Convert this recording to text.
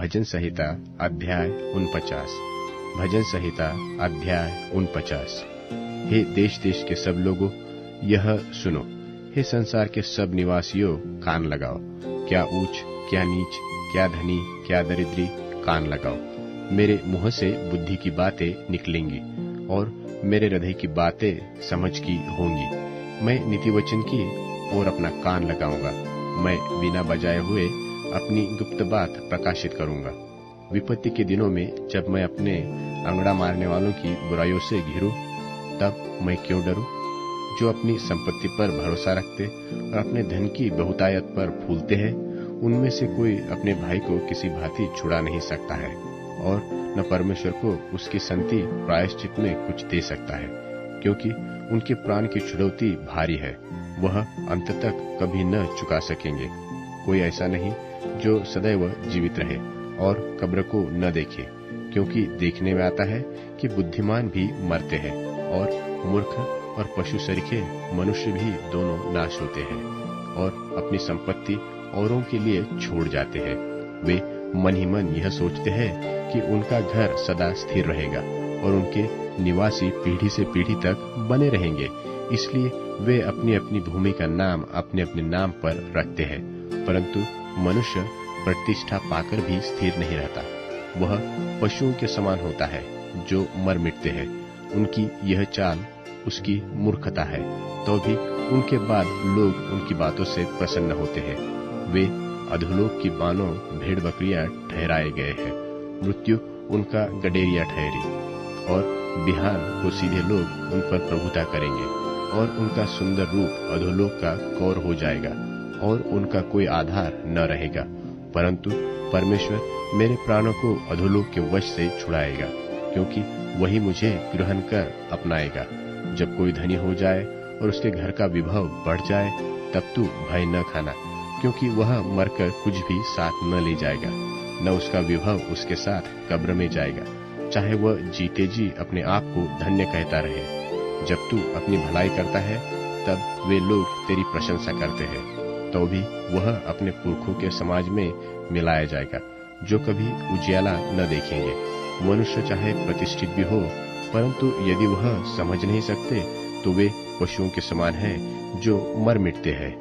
भजन संहिता अध्याय 49। भजन संहिता अध्याय 49। हे देश देश के सब लोगों, यह सुनो। हे संसार के सब निवासियों, कान लगाओ। क्या ऊंच, क्या नीच, क्या धनी, क्या दरिद्री, कान लगाओ। मेरे मुंह से बुद्धि की बातें निकलेंगी और मेरे हृदय की बातें समझ की होंगी। मैं नीति वचन की ओर अपना कान लगाऊंगा। मैं बिना बजाए हुए अपनी गुप्त बात प्रकाशित करूंगा। विपत्ति के दिनों में जब मैं अपने अंगड़ा मारने वालों की बुराइयों से घिरूं, तब मैं क्यों डरूं? जो अपनी संपत्ति पर भरोसा रखते और अपने धन की बहुतायत पर फूलते हैं, उनमें से कोई अपने भाई को किसी भांति छुड़ा नहीं सकता है और न परमेश्वर को उसकी संति प्रायश्चित में कुछ दे सकता है, क्योंकि उनके प्राण की छुड़ौती भारी है, वह अंत तक कभी न चुका सकेंगे। कोई ऐसा नहीं जो सदैव जीवित रहे और कब्र को न देखे, क्योंकि देखने में आता है कि बुद्धिमान भी मरते हैं और मूर्ख और पशु सरीखे मनुष्य भी दोनों नाश होते हैं और अपनी संपत्ति औरों के लिए छोड़ जाते हैं। वे मन ही मन यह सोचते हैं कि उनका घर सदा स्थिर रहेगा और उनके निवासी पीढ़ी से पीढ़ी तक बने रहेंगे, इसलिए वे अपनी अपनी भूमि का नाम अपने अपने नाम पर रखते हैं। परंतु मनुष्य प्रतिष्ठा पाकर भी स्थिर नहीं रहता। वह पशुओं के समान होता है जो मर मिटते हैं। उनकी यह चाल उसकी मूर्खता है, तो भी उनके बाद लोग उनकी बातों से प्रसन्न होते हैं। वे अधोलोक की बानों भेड़ बकरियां ठहराए गए हैं। मृत्यु उनका गडेरिया ठहरी और बिहान को सीधे लोग उन पर प्रभुता करेंगे और उनका सुंदर रूप अधोलोक का कौर हो जाएगा और उनका कोई आधार न रहेगा। परंतु परमेश्वर मेरे प्राणों को अधोलोक के वश से छुड़ाएगा, क्योंकि वही मुझे ग्रहण कर अपनाएगा। जब कोई धनी हो जाए और उसके घर का विभव बढ़ जाए, तब तू भय न खाना, क्योंकि वह मरकर कुछ भी साथ न ले जाएगा, न उसका विभव उसके साथ कब्र में जाएगा, चाहे वह जीते जी अपने आप को धन्य कहता रहे। जब तू अपनी भलाई करता है, तब वे लोग तेरी प्रशंसा करते हैं, तो भी वह अपने पुरखों के समाज में मिलाया जाएगा, जो कभी उजियाला न देखेंगे। मनुष्य चाहे प्रतिष्ठित भी हो, परंतु यदि वह समझ नहीं सकते, तो वे पशुओं के समान हैं जो मर मिटते हैं।